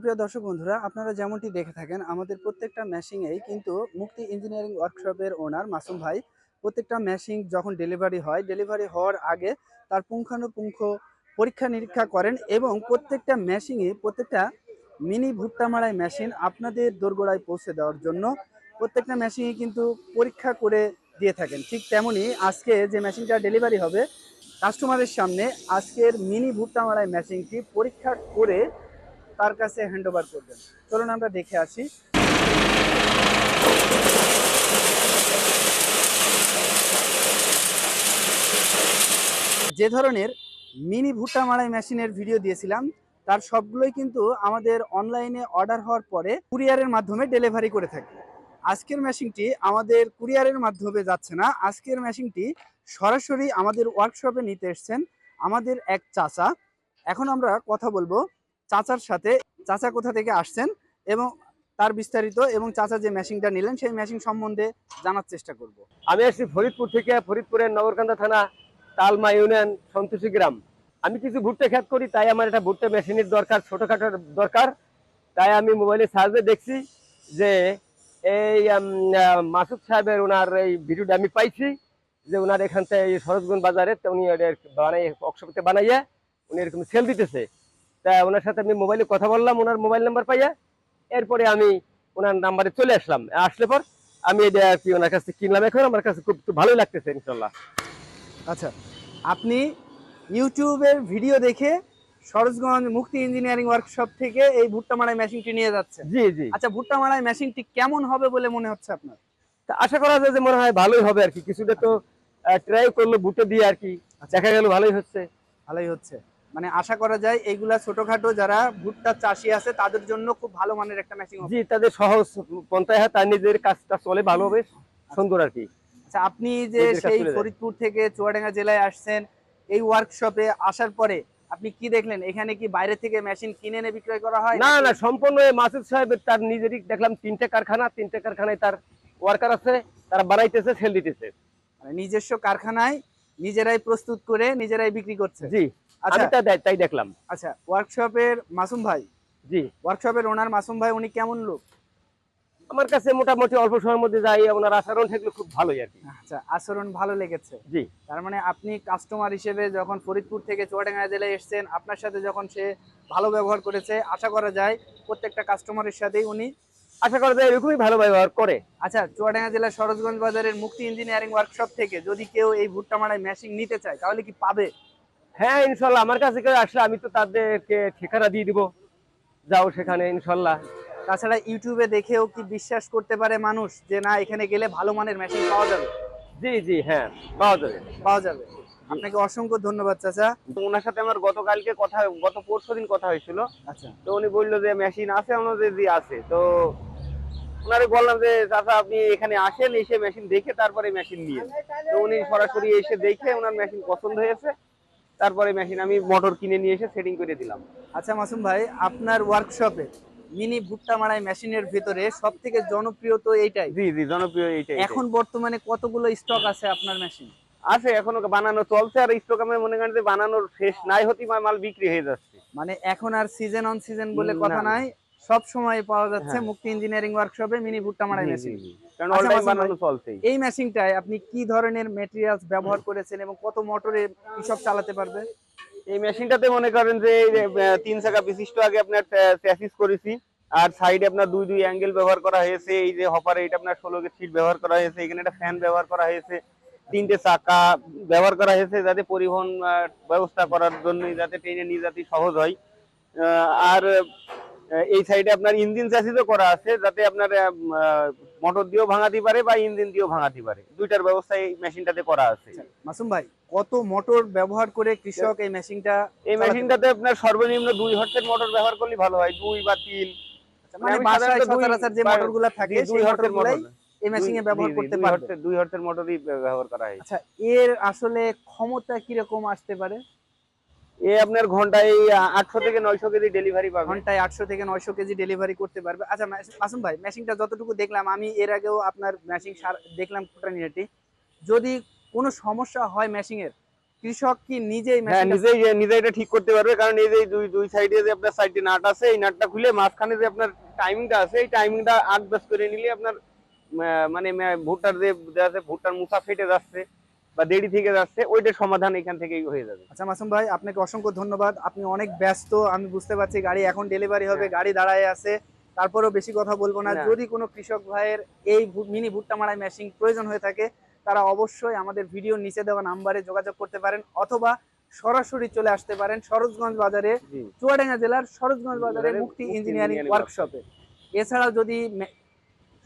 সুপ্রিয় দর্শক বন্ধুরা, আপনারা যেমনটি দেখে থাকেন আমাদের প্রত্যেকটা মেশিনেই কিন্তু মুক্তি ইঞ্জিনিয়ারিং ওয়ার্কশপের ওনার মাসুম ভাই প্রত্যেকটা মেশিন যখন ডেলিভারি হওয়ার আগে তার পুঙ্খানুপুঙ্খ পরীক্ষা নিরীক্ষা করেন এবং প্রত্যেকটা মেশিনে প্রত্যেকটা মিনি ভুট্টা মাড়াই মেশিন আপনাদের দোরগোড়ায় পৌঁছে দেওয়ার জন্য প্রত্যেকটা মেশিনে কিন্তু পরীক্ষা করে দিয়ে থাকেন। ঠিক তেমনি আজকে যে মেশিনটা ডেলিভারি হবে কাস্টমারের সামনে আজকের মিনি ভুট্টা মাড়াই মেশিনটি পরীক্ষা করে তার কাছে হ্যান্ড ওভার করবেন। চলুন আমরা দেখে আসি। যে ধরনের মিনি ভুট্টা মাড়াই মেশিনের ভিডিও দিয়েছিলাম তার সবগুলোই কিন্তু আমাদের অনলাইনে অর্ডার হওয়ার পরে কুরিয়ারের মাধ্যমে ডেলিভারি করে থাকি। আজকের মেশিনটি আমাদের কুরিয়ারের মাধ্যমে যাচ্ছে না, আজকের মেশিনটি সরাসরি আমাদের ওয়ার্কশপে নিতে এসছেন আমাদের এক চাচা। এখন আমরা কথা বলবো চাচার সাথে, চাচা কোথা থেকে আসছেন এবং তার বিস্তারিত এবং চাচা যে মেশিনটা নিলেন সেই মেশিন সম্বন্ধে জানার চেষ্টা করব। আমি আসছি ফরিদপুর থেকে, ফরিদপুরের নগরকান্দা থানা, তালমা ইউনিয়ন, সন্তোষী গ্রাম। আমি কিছু ভুট্টা খেত করি, তাই আমার একটা ভুট্টা মেশিনের দরকার, ছোটখাটো দরকার। তাই আমি মোবাইলে সার্চে দেখছি যে এই মাসুদ সাহেবের ওনার এই ভিডিওটা আমি পাইছি যে ওনার এখান থেকে এই সরোজগঞ্জ বাজারে উনি বানাই ওয়ার্কশপে বানাইয়া উনি এরকম সেল দিতেছে। তা ওনার সাথে আমি মোবাইলে কথা বললাম, ওনার মোবাইল নাম্বার পাইয়া এরপরে আমি ওনার নাম্বারে চলে আসলাম। আসলে পর আমি এটা আর কি ওনার কাছে কিনলাম। এখন আমার কাছে খুব ভালোই লাগতেছে ইনশাল্লাহ। আচ্ছা, আপনি ইউটিউবের ভিডিও দেখে সরোজগঞ্জ মুক্তি ইঞ্জিনিয়ারিং ওয়ার্কশপ থেকে এই ভুট্টা মাড়াই মেশিনটি নিয়ে যাচ্ছেন? জি জি। আচ্ছা, ভুট্টা মাড়াই মেশিনটি কেমন হবে বলে মনে হচ্ছে আপনার? তা আশা করা যায় যে মনে হয় ভালোই হবে আর কি। কিছুটা তো ট্রাই করলো ভুট্টা দিয়ে আর কি, দেখা গেল ভালোই হচ্ছে। ভালোই হচ্ছে, মানে আশা করা যায় এইগুলা ছোটখাটো যারা ভুট্টা চাষি আছে তাদের জন্য খুব ভালো মানের একটা মেশিন হবে। জি, তাদের সহজ পন্থায় তার নিজের কাজটা চলে ভালোভাবে, সুন্দর আর কি। আচ্ছা, আপনি যে সেই ফরিদপুর থেকে চুয়াডাঙ্গা জেলায় আসছেন, এই ওয়ার্কশপে আসার পরে আপনি কি দেখলেন? এখানে কি বাইরে থেকে মেশিন কিনে এনে বিক্রয় করা হয়? না না, সম্পূর্ণ মাসুদ সাহেবের তার নিজেরই দেখলাম তিনটে কারখানায় তার ওয়ার্কার আছে, তারা বানাইতেছে, সেল দিতেছে। মানে নিজস্ব কারখানায় নিজেরাই প্রস্তুত করে নিজেরাই বিক্রি করছে। জি, আচ্ছা, আমি তাই দেখলাম। আচ্ছা, ওয়ার্কশপের মাসুম ভাই, জি, ওয়ার্কশপের ওনার মাসুম ভাই উনি কেমন লোক? আমার কাছে মোটামুটি অল্প সময়ের মধ্যে যাই, ওনার আচরণ থাকলে খুব ভালোই আর কি। আচ্ছা, আচরণ ভালো লেগেছে। জি। তার মানে আপনি কাস্টমার হিসেবে যখন ফরিদপুর থেকে চুয়াডাঙ্গা জেলায় এসেছেন, আপনার সাথে যখন সে ভালো ব্যবহার করেছে, আশা করা যায় প্রত্যেকটা কাস্টমারের সাথেই উনি আশা করা যায় এরকমই ভালো ব্যবহার করে। আচ্ছা, চুয়াডাঙ্গা জেলার সরোজগঞ্জ বাজারের মুক্তি ইঞ্জিনিয়ারিং ওয়ার্কশপ থেকে যদি কেউ এই ভুট্টা মাড়াই মেশিন নিতে চায় তাহলে কি পাবে? হ্যাঁ ইনশাল্লাহ, আমার কাছে কেউ আসলে আমি তো তাদেরকে ঠিকানা দিয়ে দিব, যাও সেখানে ইনশাল্লাহ। তাছাড়া ইউটিউবে দেখেও কি বিশ্বাস করতে পারে মানুষ যে না এখানে গেলে ভালো মানের মেশিন পাওয়া যাবে? জি জি, হ্যাঁ পাওয়া যাবে। পাওয়া যাবে। আপনাকে অসংখ্য ধন্যবাদ চাচা। ওনার সাথে আমার গত পরশুদিন কথা হয়েছিল। আচ্ছা, তো উনি বললো যে মেশিন আছে আমাদের, যে আছে। তো ওনারে বললাম যে চাচা আপনি এখানে আসেন, এসে মেশিন দেখে তারপরে মেশিন নিয়ে। তো উনি সরাসরি এসে দেখে ওনার মেশিন পছন্দ হয়েছে, তারপরে মেশিন আমি মোটর কিনে নিয়ে এসে সেটিং করে দিলাম। আচ্ছা মাসুম ভাই, আপনার ওয়ার্কশপে মিনি ভুট্টা মাড়াই মেশিনের ভিতরে সব থেকে জনপ্রিয় তো এইটাই। জি জি, জনপ্রিয় এইটাই। এখন বর্তমানে কতগুলো স্টক আছে আপনার মেশিন? আছে, এখনো বানানো চলছে, আর স্টক আমি মনে করেন যে বানানোর শেষ নাই হতে মাল বিক্রি হয়ে যাচ্ছে। মানে এখন আর সিজন অন সিজন বলে কথা নাই, সব সময় পাওয়া যাচ্ছে মুক্তি ইঞ্জিনিয়ারিং ওয়ার্কশপে মিনি ভুট্টা মাড়াই মেশিন। কারণ অল টাইম বানানো চলছে। এই মেশিনটায় আপনি কি ধরনের ম্যাটেরিয়ালস ব্যবহার করেছেন এবং কত মোটরে কি সব চালাতে পারবে? এই মেশিনটাতে মনে করেন যে 3 চাকা বিশিষ্ট আগে আপনার চ্যাসিস করেছি, আর সাইডে আপনার দুই অ্যাঙ্গেল ব্যবহার করা হয়েছে। এই যে হপারে এটা আপনার 16 গেজ সিট ব্যবহার করা হয়েছে, এখানে একটা ফ্যান ব্যবহার করা হয়েছে, 3টে চাকা ব্যবহার করা হয়েছে যাতে পরিবহন ব্যবস্থা করার জন্য, যাতে ট্রেনে নিয়ে যেতে সহজ হয়। আর এই সাইডে আপনার ইঞ্জিন চ্যাসিসও করা আছে, যাতে আপনার মোটর দিয়েও ভাঙাতে পারে বা ইঞ্জিন দিয়েও ভাঙাতে পারে, দুইটার ব্যবস্থা এই মেশিনটাতে করা আছে। মাসুম ভাই, কত মোটর ব্যবহার করে কৃষক এই মেশিনটাতে আপনার সর্বনিম্ন 2 হর্সের মোটর ব্যবহার করলে ভালো হয়, 2 বা 3। মানে বাসায় সচরাচর যে মোটরগুলো থাকে সেই মোটরগুলাই এই মেশিনে ব্যবহার করতে পারবে। 2 হর্সের মোটরই ব্যবহার করা হয়। আচ্ছা, এর আসলে ক্ষমতা কি রকম আসতে পারে? আপনার ঘন্টায় 800 থেকে 900 কেজি ডেলিভারি পাবে। ঘন্টায় 800 থেকে 900 কেজি ডেলিভারি করতে পারবে। আচ্ছা মাসুম ভাই, মেশিনটা যতটুকু দেখলাম, আমি এর আগেও আপনার মেশিন দেখলাম ফুটানিটি, যদি কোনো সমস্যা হয় মেশিনের কৃষক কি নিজেই হ্যাঁ, মেশিনটা নিজেই নিজে এটা ঠিক করতে পারবে, কারণ এই যে দুই দুই সাইডে যে আপনার সাইডে নাট আছে, এই নাটটা খুলে মাঝখানে যে আপনার টাইমিংটা আছে, এই টাইমিংটা আট ব্যাস করে নিলে আপনার মানে ভুট্টার যে দেখা যাচ্ছে ভুট্টার মুসা ফেটে যাচ্ছে বা দেরি থেকে যাচ্ছে, ওইটার সমাধান এখান থেকেই হয়ে যাবে। আচ্ছা মাসুম ভাই, আপনাকে অসংখ্য ধন্যবাদ। আপনি অনেক ব্যস্ত, আমি বুঝতে পারছি। গাড়ি এখন ডেলিভারি হবে, হ্যাঁ। গাড়ি দাঁড়ায় আছে। তারপরেও বেশি কথা বলবো না। না। যদি কোনো কৃষক ভাইয়ের এই মিনি ভুট্টা মারাই মেশিন প্রয়োজন হয়ে থাকে, তারা অবশ্যই আমাদের ভিডিওর নিচে দেওয়া নাম্বারে যোগাযোগ করতে পারেন, অথবা সরাসরি চলে আসতে পারেন সরোজগঞ্জ বাজারে, জি। চুয়াডাঙ্গা জেলার সরোজগঞ্জ বাজারে মুক্তি ইঞ্জিনিয়ারিং ওয়ার্কশপে। এছাড়াও যদি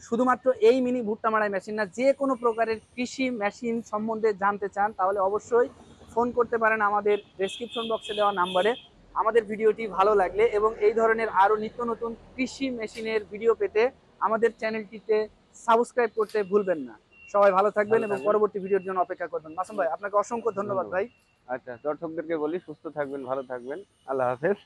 শুধুমাত্র এই মিনি ভুট্টা মারাই মেশিন না, যে কোনো প্রকারের কৃষি মেশিন সম্বন্ধে জানতে চান, তাহলে অবশ্যই ফোন করতে পারেন আমাদের ডেসক্রিপশন বক্সে দেওয়া নাম্বারে। আমাদের ভিডিওটি ভালো লাগলে এবং এই ধরনের আরো নিত্য নতুন কৃষি মেশিনের ভিডিও পেতে আমাদের চ্যানেলটিতে সাবস্ক্রাইব করতে ভুলবেন না। সবাই ভালো থাকবেন ভালো এবং থাকবেন। পরবর্তী ভিডিওর জন্য অপেক্ষা করবেন। মাসুম ভাই, আপনাকে অসংখ্য ধন্যবাদ ভাই। আচ্ছা, দর্শকদেরকে বলি সুস্থ থাকবেন, ভালো থাকবেন, আল্লাহ হাফেজ।